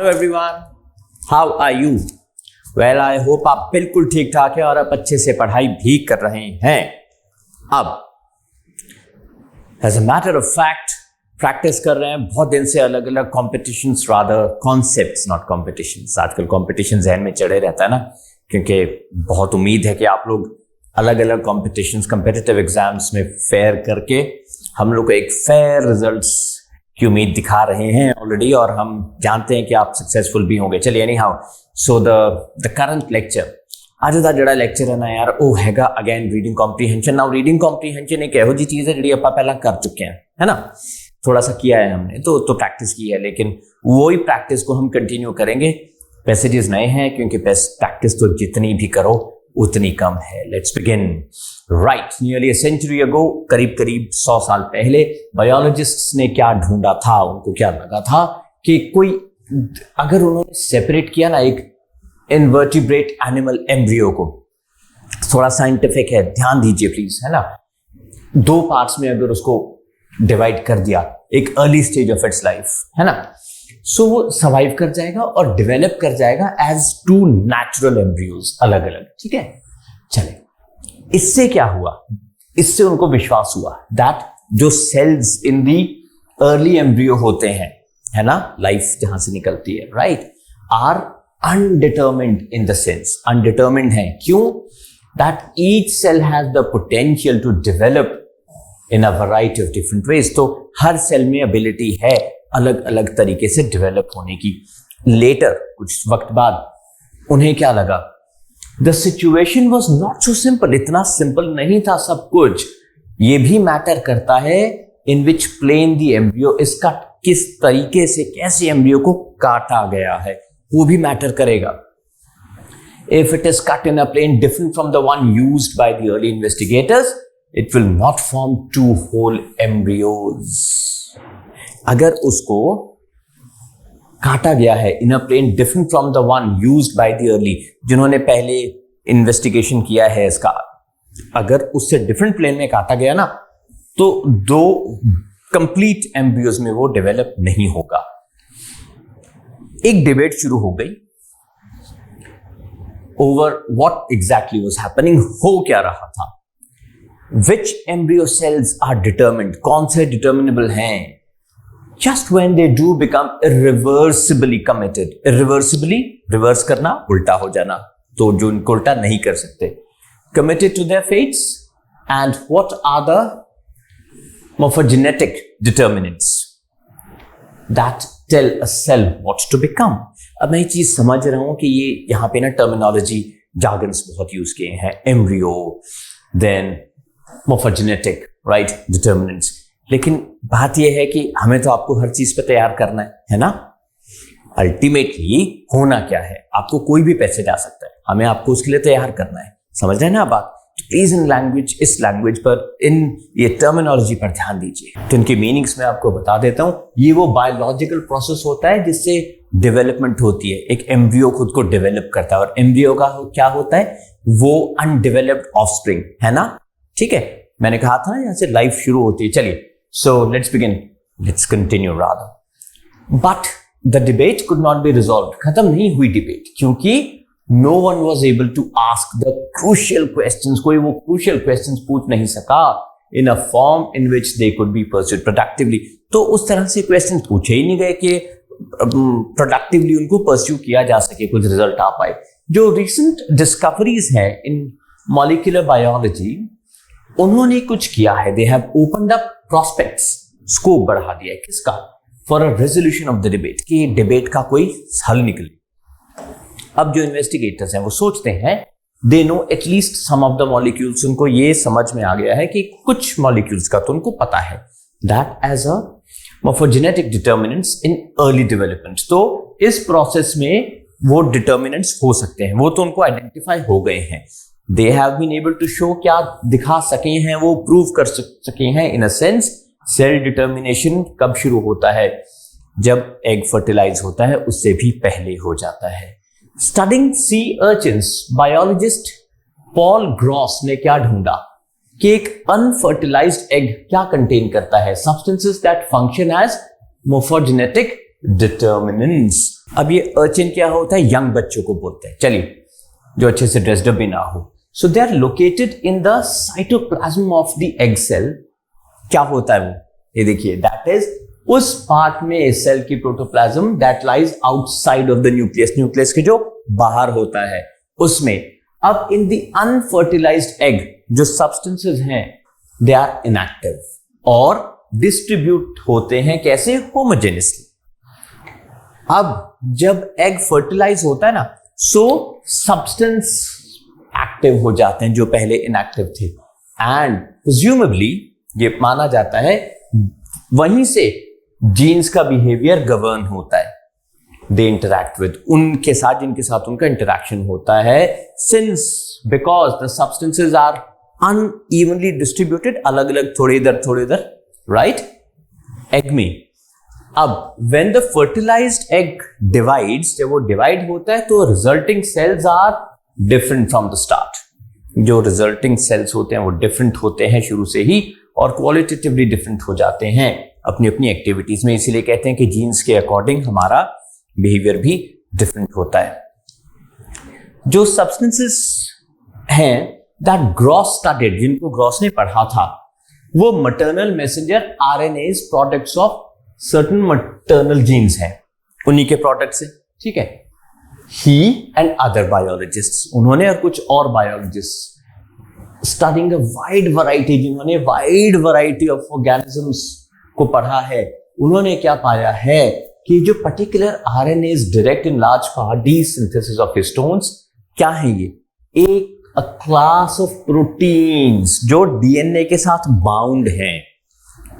Hello everyone, how are you? Well, I hope आप बिल्कुल ठीक ठाक हैं और आप अच्छे से पढ़ाई भी कर रहे हैं। अब as a matter of fact practice कर रहे हैं बहुत दिन से अलग अलग competitions, rather concepts not competitions. आजकल कॉम्पिटिशन जहन में चढ़े रहता है ना, क्योंकि बहुत उम्मीद है कि आप लोग अलग अलग कॉम्पिटिशन्स, कॉम्पिटिटिव एग्जाम्स में फेयर करके हम लोग को एक फेयर रिजल्ट्स की उम्मीद दिखा रहे हैं ऑलरेडी, और हम जानते हैं कि आप सक्सेसफुल भी होंगे। चलिए, any how, so the current lecture ਅੱਜ ਦਾ ਜਿਹੜਾ ਲੈਕਚਰ ਹੈ ਨਾ ਯਾਰ, ਉਹ ਹੈਗਾ again reading comprehension. Now reading comprehension एक ਇਹੋ ਜੀ चीज है ਜਿਹੜੀ ਆਪਾਂ ਪਹਿਲਾਂ कर चुके हैं, है ना, थोड़ा सा किया है हमने, तो प्रैक्टिस की है, लेकिन वही प्रैक्टिस को हम कंटिन्यू करेंगे। पैसेजेस नए हैं क्योंकि प्रैक्टिस तो जितनी भी करो उतनी कम है। Let's begin. Right, nearly a century ago, करीब 100 साल पहले बायोलॉजिस्ट्स ने क्या ढूंढा था, उनको क्या लगा था कि कोई अगर उन्होंने सेपरेट किया ना एक इनवर्टिब्रेट एनिमल एम्ब्रियो को, थोड़ा साइंटिफिक है, ध्यान दीजिए प्लीज, है ना, 2 पार्ट्स में अगर उसको डिवाइड कर दिया, एक early stage of its life, है ना, सो वो सर्वाइव कर जाएगा और डेवलप कर जाएगा एज 2 नेचुरल एम्ब्रियोज अलग अलग। ठीक है, चले, इससे क्या हुआ, इससे उनको विश्वास हुआ दैट जो cells in the early embryo होते हैं, है ना, लाइफ जहां से निकलती है, right, are undetermined in the sense, undetermined है क्यों, that each cell has the potential to develop in a variety of different ways। तो हर सेल में एबिलिटी है अलग अलग तरीके से डेवलप होने की। लेटर, कुछ वक्त बाद उन्हें क्या लगा, the situation was not so simple, इतना सिंपल नहीं था सब कुछ। ये भी मैटर करता है in which plane the embryo is cut, किस तरीके से, कैसे एम्ब्रियो को काटा गया है, वो भी मैटर करेगा। If it is cut in a plane different from the one used by the early investigators, it will not form 2 whole embryos। अगर उसको काटा गया है in a plane different from the one used by the early, जिन्होंने पहले investigation किया है इसका, अगर उससे डिफरेंट प्लेन में काटा गया ना, तो 2 कंप्लीट एम्ब्रियोज में वो डेवलप नहीं होगा। एक डिबेट शुरू हो गई over what exactly was happening, हो क्या रहा था, विच एम्ब्रियो सेल्स आर डिटर्मिन्ड, कौन से डिटर्मिनेबल हैं, just when they do become irreversibly committed. Irreversibly, reverse करना, उल्टा हो जाना, तो जो इनको उल्टा नहीं कर सकते, committed to their fates, and what are the morphogenetic determinants that tell a cell what to become। अब मैं ये चीज समझ रहा हूं कि ये यहां पे ना टर्मिनोलॉजी जार्गन्स बहुत यूज किए हैं, embryo, then morphogenetic, right, determinants, लेकिन बात ये है कि हमें तो आपको हर चीज पे तैयार करना है ना। अल्टीमेटली होना क्या है, आपको कोई भी पैसे जा सकता है, हमें आपको उसके लिए तैयार करना है, समझ रहे हैं ना बात। प्लीज इन लैंग्वेज, इस लैंग्वेज पर, इन ये टर्मिनोलॉजी पर ध्यान दीजिए। तो इनके मीनिंग्स मैं आपको बता देता हूं। ये वो बायोलॉजिकल प्रोसेस होता है जिससे डेवलपमेंट होती है, एक एम्ब्रियो खुद को डेवलप करता है, और एम्ब्रियो का क्या होता है, वो अनडेवलप्ड ऑफस्प्रिंग है ना। ठीक है, मैंने कहा था ना यहां से लाइफ शुरू होती है। चलिए, so let's begin, let's continue rather. But the debate could not be resolved, खत्म नहीं हुई डिबेट, क्योंकि no one was able to ask the crucial questions, कोई वो crucial questions पूछ नहीं सका in a form in which they could be pursued productively। तो उस तरह से questions पूछे ही नहीं गए कि productively उनको pursue किया जा सके, कुछ रिजल्ट आ पाए। जो recent discoveries है in molecular biology, उन्होंने कुछ किया है, they have opened up prospects, scope बढ़ा दिया है, किसका, for a resolution of the debate, कि debate का कोई हल निकले। अब जो इन्वेस्टिगेटर्स हैं वो सोचते हैं they know at least some of the molecules, उनको ये समझ में आ गया है कि कुछ मॉलिक्यूल्स का तो उनको पता है, that as a morphogenetic determinants in early development. तो इस प्रोसेस में वो डिटर्मिनेंट्स हो सकते हैं, वो तो उनको आइडेंटिफाई हो गए हैं। They have been able to show, क्या दिखा सके हैं, वो प्रूव कर सके हैं in a sense. Cell determination कब शुरू होता है, जब एग फर्टिलाइज होता है, उससे भी पहले हो जाता है। स्टडिंग सी अर्चिन्स, बायोलॉजिस्ट पॉल ग्रॉस ने क्या ढूंढा कि एक अनफर्टिलाइज्ड एग क्या कंटेन करता है, substances that function as morphogenetic determinants. अब ये अर्चिन क्या होता है, यंग बच्चों को बोलते हैं, चलिए जो अच्छे से ड्रेस्ड अप भी ना हो। So they are located in the cytoplasm of the egg cell. क्या होता है वो, ये देखिए, दैट इज उस पार्ट में सेल की protoplasm that lies outside of the nucleus, nucleus के जो बाहर होता है उसमें। अब इन द अनफर्टिलाइज्ड एग जो सब्सटेंसेस हैं दे आर इनएक्टिव और डिस्ट्रीब्यूट होते हैं कैसे, होमोजेनियसली। अब जब एग फर्टिलाइज होता है ना, सो सब्सटेंस एक्टिव हो जाते हैं जो पहले इनएक्टिव थे, एंड प्रिज्यूमेबली ये माना जाता है वहीं से जीन्स का बिहेवियर गवर्न होता है। दे इंटरैक्ट विद, उनके साथ जिनके साथ उनका इंटरैक्शन होता है, since because the substances are unevenly distributed, अलग अलग थोड़े इधर राइट, एग में। अब when the fertilised egg divides, जब वो डिवाइड होता है तो resulting cells are different from the start. जो रिजल्टिंग सेल्स होते हैं वो डिफरेंट होते हैं शुरू से ही और क्वालिटेटिवली डिफरेंट हो जाते हैं अपनी अपनी एक्टिविटीज में। इसीलिए कहते हैं कि जीन्स के अकॉर्डिंग हमारा बिहेवियर भी डिफरेंट होता है। जो सब्सटेंसेस हैं दैट ग्रॉस स्टार्टेड, जिनको ग्रॉस ने पढ़ा था, वो maternal messenger RNase products of certain maternal jeans हैं, उन्हीं के प्रोडक्ट्स हैं, ठीक है। ही एंड अदर बायोलॉजिस्ट्स, उन्होंने और कुछ और biologist studying a wide variety, जिन्होंने वाइड वैरायटी ऑफ ऑर्गेनिजम्स को पढ़ा है, उन्होंने क्या पाया है कि जो particular RNase direct in large part D synthesis of histones, क्या है ये, एक क्लास ऑफ प्रोटीन्स जो डीएनए के साथ बाउंड हैं,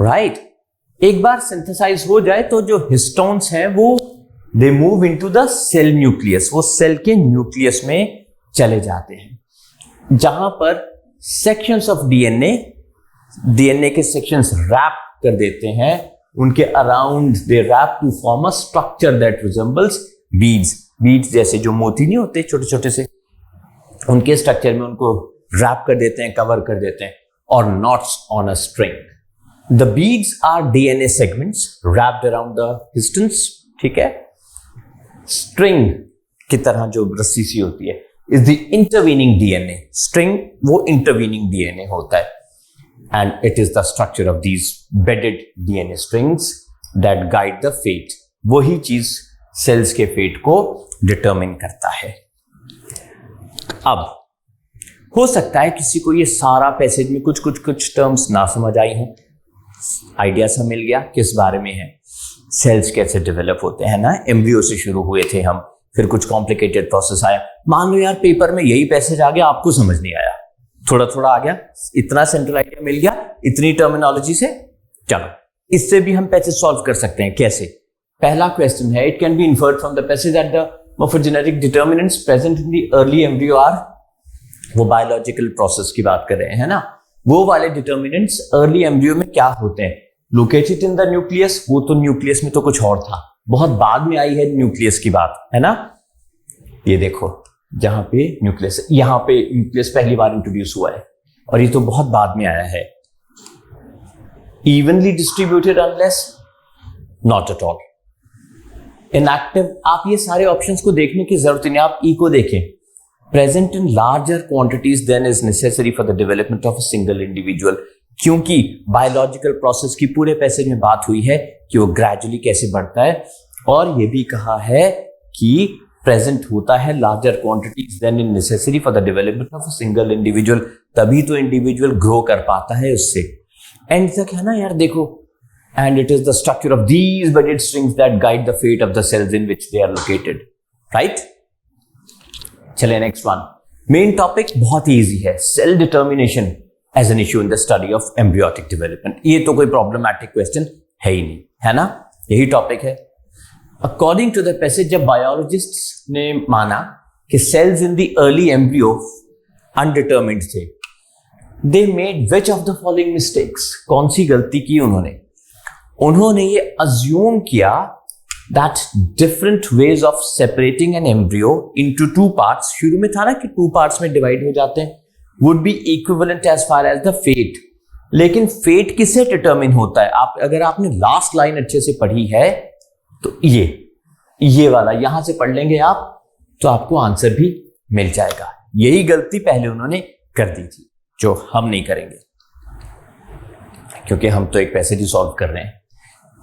राइट। एक बार सिंथेसाइज हो जाए तो जो हिस्टोन्स हैं वो they move into the cell nucleus, वो सेल के न्यूक्लियस में चले जाते हैं, जहां पर सेक्शंस ऑफ डीएनए के सेक्शंस रैप कर देते हैं उनके around, they wrap to form a structure that resembles beads. Beads जैसे जो मोती नहीं होते छोटे छोटे से, उनके स्ट्रक्चर में उनको रैप कर देते हैं, कवर कर देते हैं, और knots on a string. The beads are DNA segments wrapped around the histones, ठीक है। स्ट्रिंग की तरह जो रस्सी सी होती है is the intervening DNA, string वो इंटरवीनिंग डीएनए होता है, and it is the structure of these beaded DNA strings that guide the fate. वही चीज सेल्स के फेट को डिटरमिन करता है। अब हो सकता है किसी को ये सारा पैसेज में कुछ टर्म्स ना समझ आई हो, आइडिया सा मिल गया किस बारे में है, सेल्स कैसे डेवलप होते हैं ना, एम्ब्रियो से शुरू हुए थे हम, फिर कुछ कॉम्प्लिकेटेड प्रोसेस आया। मान लो यार पेपर में यही पैसेज आ गया, आपको समझ नहीं आया, थोड़ा थोड़ा आ गया, इतना सेंट्रल आइडिया मिल गया इतनी टर्मिनोलॉजी से, चलो इससे भी हम पैसेज सॉल्व कर सकते हैं। कैसे? पहला क्वेश्चन है, it can be inferred from the passage that the morphogenetic determinants present in the early embryo are, वो बायोलॉजिकल प्रोसेस की बात कर रहे हैं ना, वो वाले डिटर्मिनेंट्स अर्ली एम्ब्रियो में क्या होते हैं, लोकेटेड इन द न्यूक्लियस। वो तो न्यूक्लियस में तो कुछ और था, बहुत बाद में आई है न्यूक्लियस की बात, है ना। ये देखो जहां पे न्यूक्लियस, यहां पे न्यूक्लियस पहली बार इंट्रोड्यूस हुआ है और ये तो बहुत बाद में आया है। Evenly distributed unless, not at all. Inactive, आप ये सारे ऑप्शंस को देखने की जरूरत नहीं, आप ई को देखें। Present in larger quantities than is necessary for the development of a single individual, क्योंकि बायोलॉजिकल प्रोसेस की पूरे पैसेज में बात हुई है कि वो ग्रेजुअली कैसे बढ़ता है, और ये भी कहा है कि प्रेजेंट होता है larger quantities than is necessary for the development of a single individual, तभी तो इंडिविजुअल ग्रो कर पाता है उससे। एंड तक है ना यार, देखो, and it is the structure of these bedded strings that guide the fate of the cells in which they are located, right? चलिए next one, main topic बहुत ही easy है, cell determination as an issue in the study of embryonic development। ये तो कोई problematic question है ही नहीं, है ना, यही topic है। According to the passage, जब biologists ने माना कि cells in the early embryo undetermined थे, they made which of the following mistakes? कौन सी गलती की उन्होंने ये अज्यूम किया that different ways of separating an embryo into two parts, शुरू में था ना कि two parts में डिवाइड हो जाते हैं, would be equivalent as far as the fate। लेकिन fate किससे डिटरमिन होता है? अगर आपने लास्ट लाइन अच्छे से पढ़ी है तो ये वाला यहां से पढ़ लेंगे आप तो आपको आंसर भी मिल जाएगा। यही गलती पहले उन्होंने कर दी थी जो हम नहीं करेंगे, क्योंकि हम तो एक पैसेज ही सॉल्व कर रहे हैं।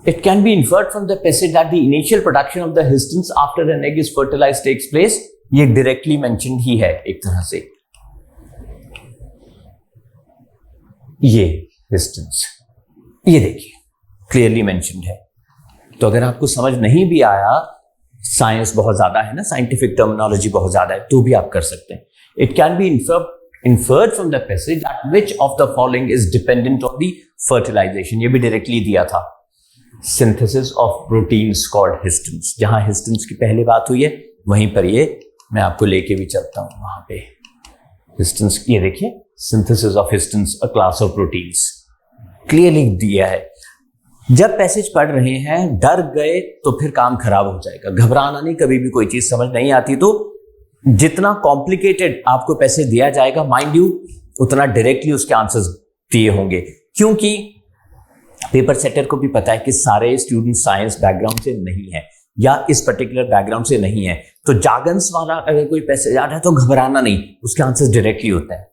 It can be inferred from the passage that the initial production of the histones after an egg is fertilised takes place. ये डायरेक्टली मेंशन्ड ही है एक तरह से। ये हिस्टन्स, ये देखिए क्लियरली मेंशन्ड है। तो अगर आपको समझ नहीं भी आया, साइंस बहुत ज्यादा है ना, साइंटिफिक टर्मिनोलॉजी बहुत ज्यादा है, तो भी आप कर सकते हैं। It can B inferred from the passage that which of the following is dependent on the fertilization। ये भी डायरेक्टली दिया था। synthesis of proteins called histones। जहां हिस्टन्स की पहले बात हुई है वहीं पर ये मैं आपको लेके भी चलता हूं वहां पे। हिस्टन्स, ये देखिए synthesis of histones, a class of proteins, clearly दिया है। जब पैसेज पढ़ रहे हैं डर गए तो फिर काम खराब हो जाएगा। घबराना नहीं, कभी भी कोई चीज समझ नहीं आती तो जितना कॉम्प्लिकेटेड आपको पैसेज दिया जाएगा माइंड यू, उतना डायरेक्टली उसके आंसर्स दिए होंगे, क्योंकि पेपर सेटर को भी पता है कि सारे स्टूडेंट साइंस बैकग्राउंड से नहीं है या इस पर्टिकुलर बैकग्राउंड से नहीं है। तो जागन्स वाला अगर कोई पैसेज आ रहा है तो घबराना नहीं, उसके आंसर्स डायरेक्टली होते हैं।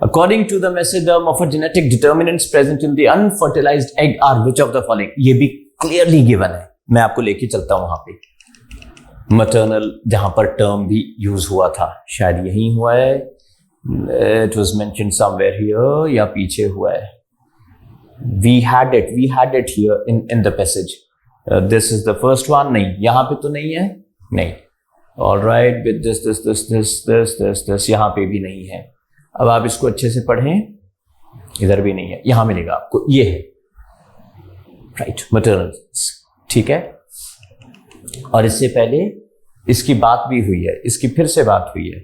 According to the mesoderm of a genetic determinants present in the unfertilized egg are which of the following। ये भी क्लियरली गिवन है, मैं आपको लेके चलता हूं वहां पे। maternal जहां पर टर्म भी यूज हुआ था, शायद यही हुआ है, it was mentioned somewhere here या पीछे हुआ है। we had it here in the passage। this is the first one। नहीं, यहां पे तो नहीं है, नहीं। all right, with this यहां पे भी नहीं है। अब आप इसको अच्छे से पढ़ें, इधर भी नहीं है, यहां मिलेगा आपको, ये है राइट, maternal। ठीक है, और इससे पहले इसकी बात भी हुई है, इसकी फिर से बात हुई है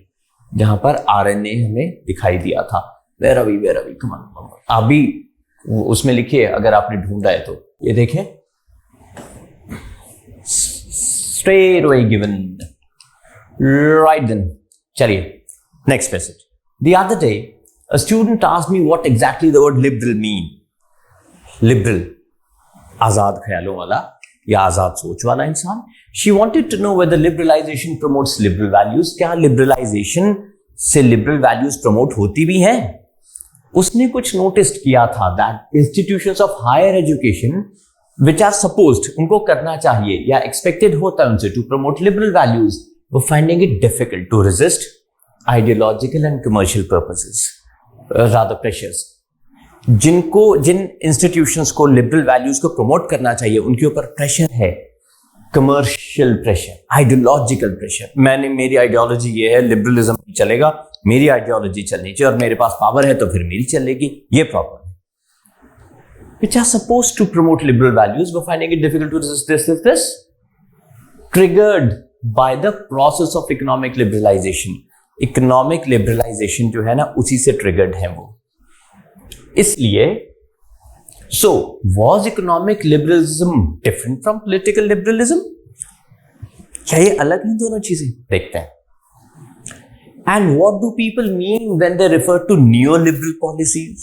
जहां पर आरएनए हमें दिखाई दिया था। Where are we come on, आप भी उसमें लिखिए अगर आपने ढूंढा है तो। ये देखें straight away given, right then. चलिए next passage. The other day, a student asked me what exactly the word liberal mean। Liberal, आजाद ख्यालों वाला या आजाद सोच वाला इंसान। She wanted to know whether liberalization promotes liberal values। क्या liberalization से liberal values promote होती भी हैं? उसने कुछ नोटिस किया था that institutions of higher education which are supposed, उनको करना चाहिए या expected होता है उनसे to promote liberal values, were finding it difficult to resist ideological and commercial purposes, rather pressures। Jin institutions को लिबरल वैल्यूज को प्रमोट करना चाहिए उनके ऊपर प्रेशर है, कमर्शियल प्रेशर, आइडियोलॉजिकल प्रेशर। मेरी आइडियोलॉजी ये है, लिबरलिज्म चलेगा, मेरी आइडियोलॉजी चलनी चाहिए, और मेरे पास पावर है तो फिर मेरी चलेगी, ये प्रॉब्लम है। which are supposed to promote liberal values were finding it difficult to resist this triggered by the process of economic liberalization। Economic liberalisation जो है ना उसी से ट्रिगर्ड है वो। इसलिए so was economic liberalism different from political liberalism? क्या ये अलग हैं दोनों चीजें? देखते हैं। And what do people mean when they refer to neoliberal policies?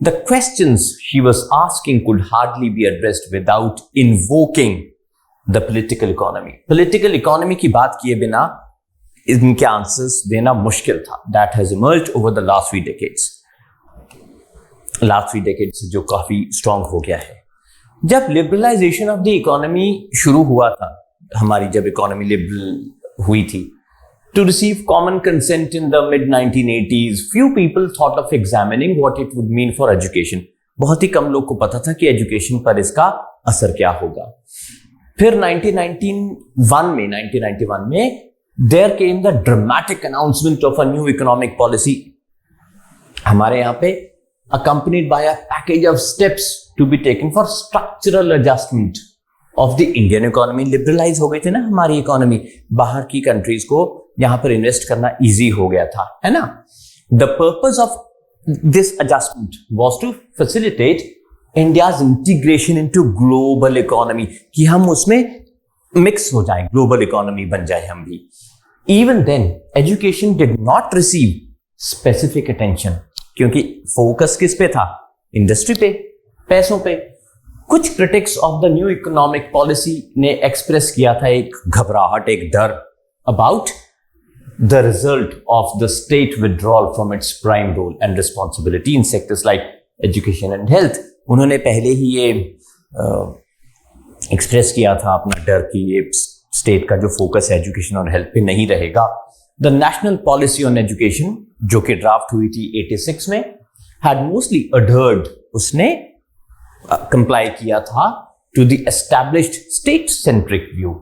The questions she was asking could hardly be addressed without invoking the political economy. Political economy की बात किए बिना इनके आंसर्स देना मुश्किल था। That has emerged over the last few decades जो काफी स्ट्रांग हो गया है। जब लिबरलाइजेशन ऑफ द इकोनॉमी शुरू हुआ था, हमारी जब इकोनॉमी लिबरल हुई थी, to receive common consent in the mid 1980s, few people thought of examining what it would mean for education। बहुत ही कम लोग को पता था कि एजुकेशन पर इसका असर क्या होगा। फिर 1991 में there came the dramatic announcement of a new economic policy हमारे यहां पे, accompanied by a package of steps to be taken for structural adjustment of the Indian economy। liberalize हो गई थी ना हमारी इकोनॉमी, बाहर की कंट्रीज को यहां पर इन्वेस्ट करना इजी हो गया था, है ना। The purpose of this adjustment was to facilitate India's integration into global economy, कि हम उसमें मिक्स हो जाएं, ग्लोबल इकोनॉमी बन जाए हम भी। Even then, education did not receive specific attention, क्योंकि फोकस किस पे था? इंडस्ट्री पे, पैसों पे। कुछ critics of the new economic policy ने एक्सप्रेस किया था एक घबराहट, एक डर about the result of the state withdrawal from its prime role and responsibility in sectors like education and health. उन्होंने पहले ही ये एक्सप्रेस किया था अपना डर कि ये स्टेट का जो फोकस है एजुकेशन और हेल्थ पे नहीं रहेगा। The national policy on education जो कि ड्राफ्ट हुई थी 86 में हैड मोस्टली अडहर्ड, उसने कंप्लाई किया था to the established state centric view.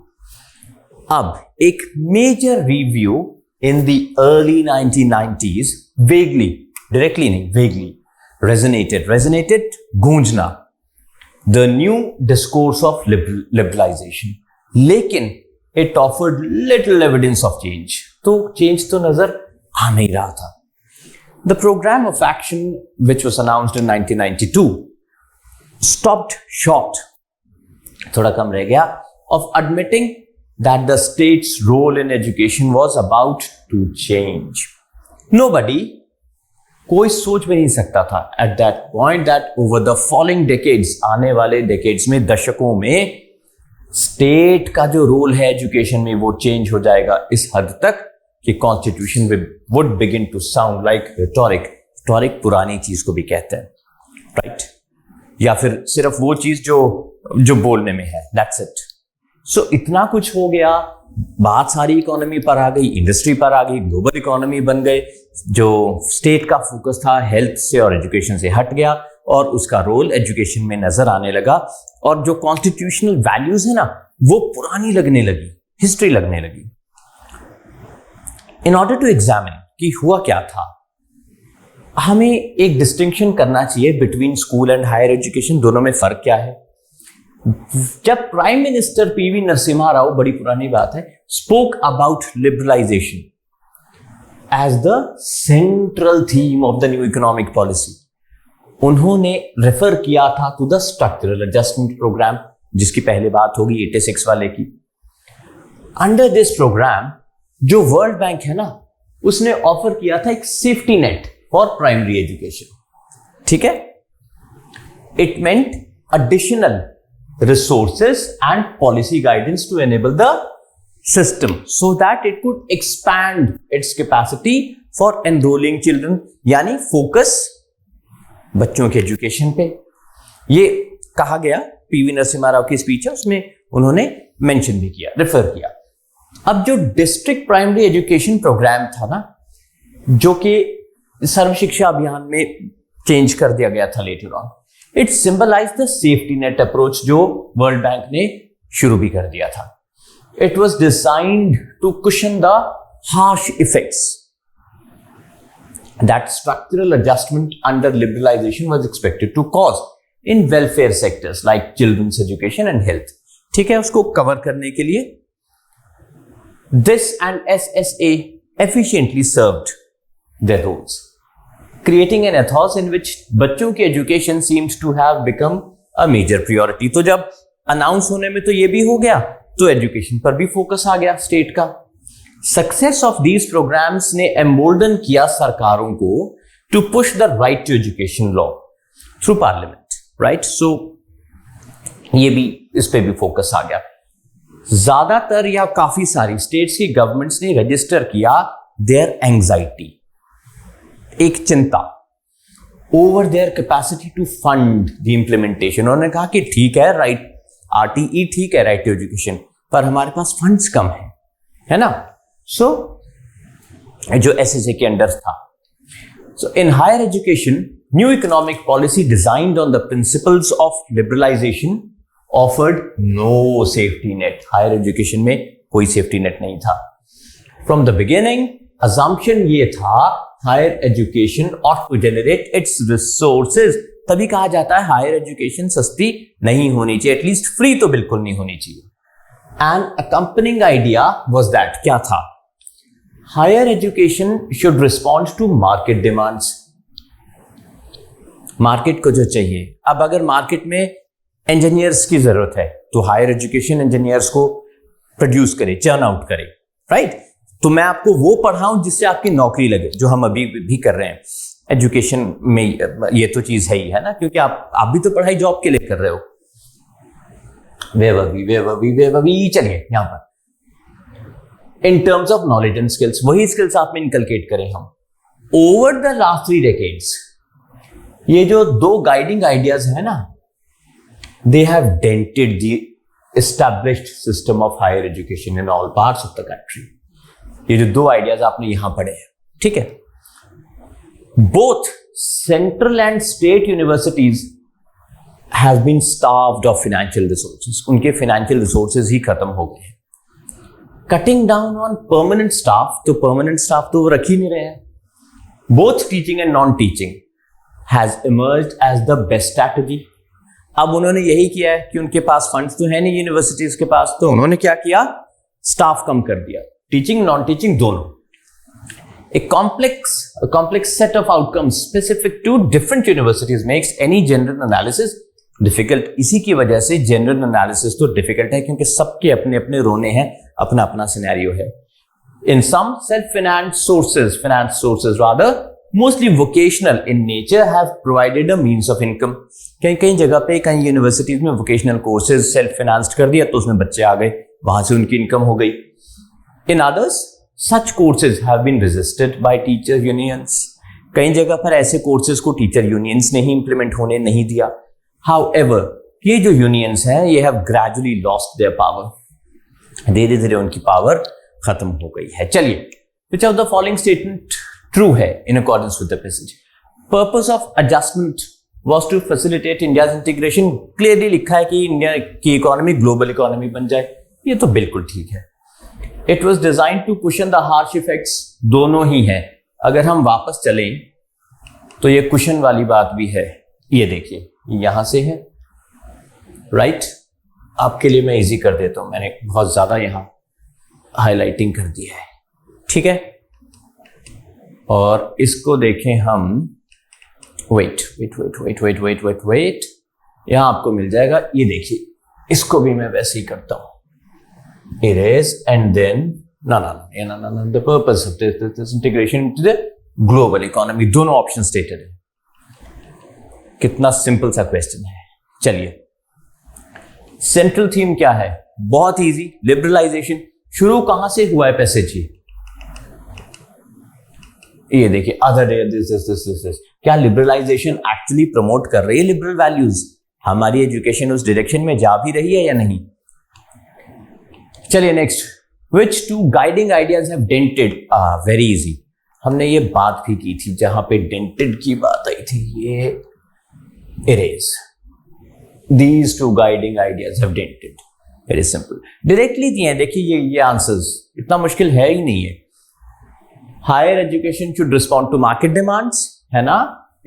अब एक major review in the early 1990s vaguely, directly नहीं, वेगली resonated गूंजना the new discourse of liberalization, लेकिन it offered little evidence of change, तो change तो नजर आ नहीं रहा था। The program of action which was announced in 1992 stopped short, थोड़ा कम रह गया, of admitting that the state's role in education was about to change. Nobody, कोई सोच भी नहीं सकता था at that point that over the following decades, आने वाले decades में, दशकों में, स्टेट का जो रोल है एजुकेशन में वो चेंज हो जाएगा इस हद तक कि constitution would begin to sound like rhetoric. Rhetoric पुरानी चीज को भी कहते हैं, राइट? या फिर सिर्फ वो चीज जो बोलने में है, दैट्स इट। सो इतना कुछ हो गया, बात सारी इकोनॉमी पर आ गई, इंडस्ट्री पर आ गई, ग्लोबल इकोनॉमी बन गए। जो स्टेट का फोकस था हेल्थ से और एजुकेशन से हट गया और उसका रोल एजुकेशन में नजर आने लगा, और जो कॉन्स्टिट्यूशनल वैल्यूज है ना वो पुरानी लगने लगी, हिस्ट्री लगने लगी। इन ऑर्डर टू एग्जामिन कि हुआ क्या था, हमें एक डिस्टिंक्शन करना चाहिए between school and higher education, दोनों में फर्क क्या है। जब prime minister PV Narasimha Rao, बड़ी पुरानी बात है, spoke about liberalisation as the central theme of the new economic policy, उन्होंने रेफर किया था to the structural adjustment programme, जिसकी पहले बात होगी 86 वाले की। अंडर दिस प्रोग्राम जो वर्ल्ड बैंक है ना, उसने ऑफर किया था एक safety net for primary education, ठीक है। It meant additional resources and policy guidance to enable the system so that it could expand its capacity for enrolling children, यानी फोकस बच्चों के एजुकेशन पे। ये कहा गया, पीवी नरसिम्हा राव की स्पीच है उसमें उन्होंने मेंशन भी किया, रेफर किया। अब जो डिस्ट्रिक्ट प्राइमरी एजुकेशन प्रोग्राम था ना, जो कि सर्व शिक्षा अभियान में चेंज कर दिया गया था later on, it symbolise the safety net approach जो वर्ल्ड बैंक ने शुरू भी कर दिया था। It was designed to cushion the harsh effects that structural adjustment under liberalisation was expected to cause in welfare sectors like children's education and health, ठीक है। उसको कवर करने के लिए this and SSA efficiently served their roles, creating an ethos in which बच्चों की education seems to have become a major priority। तो जब अनाउंस होने में तो ये भी हो गया, तो एजुकेशन पर भी फोकस आ गया स्टेट का। सक्सेस ऑफ दीज प्रोग्राम्स ने एम्बोल्डन किया सरकारों को to push the right to education law through parliament, right. So ये भी, इस पे भी फोकस आ गया। ज्यादातर या काफी सारी स्टेट्स की गवर्नमेंट्स ने रजिस्टर किया देयर एंग्जाइटी, एक चिंता, over their capacity to fund the implementation. उन्होंने कहा कि ठीक है, राइट RTE ठीक है, राइट टू एजुकेशन, पर हमारे पास फंड्स कम है ना। सो जो SSA के अंडर था। So in higher education, new economic policy designed on the principles of liberalisation offered no safety net. Higher education में कोई सेफ्टी नेट नहीं था। फ्रॉम द बिगिनिंग assumption ये था, higher education ought to generate its resources। तभी कहा जाता है हायर एजुकेशन सस्ती नहीं होनी चाहिए, एटलीस्ट फ्री तो बिल्कुल नहीं होनी चाहिए। And accompanying idea was that, क्या था, higher education should respond to market demands। Market को जो चाहिए, अब अगर मार्केट में इंजीनियर्स की जरूरत है तो हायर एजुकेशन इंजीनियर्स को प्रोड्यूस करे, चर्न आउट करे, राइट। तो मैं आपको वो पढ़ाऊं जिससे आपकी नौकरी लगे, जो हम अभी भी कर रहे हैं एजुकेशन में। ये तो चीज है ही है ना, क्योंकि आप भी तो पढ़ाई जॉब के लिए कर रहे हो, चलिए यहां पर in terms of knowledge and skills, वही स्किल्स आप में इनकलकेट करें हम। ओवर द लास्ट 3 डेकेड्स ये जो 2 गाइडिंग आइडियाज है ना, they have dented the established system of higher education in all parts of the country. ये जो 2 आइडियाज आपने यहां पढ़े हैं, ठीक है, both central and state universities have been starved of financial resources. उनके फाइनेंशियल रिसोर्सेज ही खत्म हो गए हैं। Cutting down on permanent staff, तो परमानेंट स्टाफ तो वो रख ही नहीं रहे हैं। Both teaching and non teaching has emerged as the best strategy. अब उन्होंने यही किया है कि उनके पास फंड्स तो है नहीं यूनिवर्सिटीज के पास, तो उन्होंने क्या किया, स्टाफ कम कर दिया, टीचिंग नॉन टीचिंग दोनों। A complex set of outcomes specific to different universities makes any general analysis difficult. इसी की वजह से general analysis तो difficult है, क्योंकि सबके अपने अपने रोने हैं, अपना अपना सिनेरियो है। In some self-financed sources rather, mostly vocational in nature, have provided a means of income. कई जगह पे कई यूनिवर्सिटीज में वोकेशनल कोर्सेज सेल्फ फाइनेंस्ड कर दिया, तो उसमें बच्चे आ गए, वहां से उनकी इनकम हो गई। In others, such courses have been resisted by teacher unions. कई जगह पर ऐसे कोर्सेज को टीचर यूनियंस ने ही इंप्लीमेंट होने नहीं दिया। However, ये जो यूनियंस हैं, ये have gradually lost their power. धीरे धीरे उनकी पावर खत्म हो गई है। चलिए, which of the following statement true है in accordance with the passage? Purpose of adjustment was to facilitate India's integration. Clearly लिखा है कि इंडिया की इकोनॉमी ग्लोबल इकोनॉमी बन जाए, ये तो बिल्कुल ठीक है। It was designed to cushion the harsh effects, दोनों ही हैं। अगर हम वापस चलें तो ये कुशन वाली बात भी है, ये देखिए यहां से है, राइट। आपके लिए मैं इजी कर देता हूं, मैंने बहुत ज्यादा यहां हाईलाइटिंग कर दी है, ठीक है। और इसको देखें हम, वेट, यहां आपको मिल जाएगा, ये देखिए, इसको भी मैं वैसे ही करता हूं, erase and then no, the purpose of this integration into the global economy, दोनों ऑप्शन स्टेटेड है। कितना सिंपल सा क्वेश्चन है। चलिए, सेंट्रल थीम क्या है, बहुत इजी, लिबरलाइजेशन। शुरू कहां से हुआ है पैसेज? ये देखिए, अदर डे दिस। क्या लिबरलाइजेशन एक्चुअली प्रमोट कर रही है लिबरल वैल्यूज? हमारी एजुकेशन उस डायरेक्शन में जा भी रही है या नहीं? चलिए next, which two guiding ideas have dented? Very easy, हमने ये बात भी की थी, जहां पे dented की बात आई थी, ये erase. These two guiding ideas have dented. Very simple. Directly दिए हैं, देखिए ये आंसर्स, इतना मुश्किल है ही नहीं है। Higher education should respond to market demands, है ना,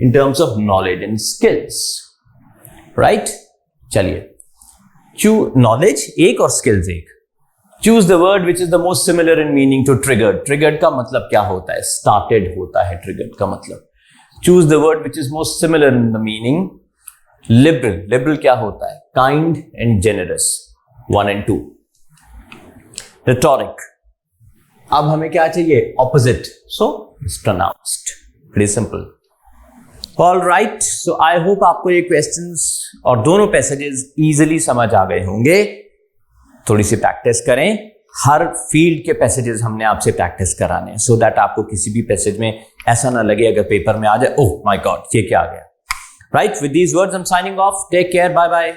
in terms of knowledge and skills, right? चलिए, knowledge एक और skills एक। Choose the word which is the most similar in meaning to triggered. Triggered का मतलब क्या होता है? Started होता है triggered का मतलब। Choose the word which is most similar in the meaning. Liberal. Liberal क्या होता है? Kind and generous. 1 and 2. Rhetoric. अब हमें क्या चाहिए? Opposite. So it's pronounced. Pretty simple. All right. So I hope आपको ये questions और दोनों passages easily समझ आ गए होंगे। थोड़ी सी प्रैक्टिस करें, हर फील्ड के पैसेजेस हमने आपसे प्रैक्टिस कराने हैं, सो दैट आपको किसी भी पैसेज में ऐसा ना लगे अगर पेपर में आ जाए, ओह माय गॉड ये क्या आ गया। Right, with these words I am signing off, take care, bye bye.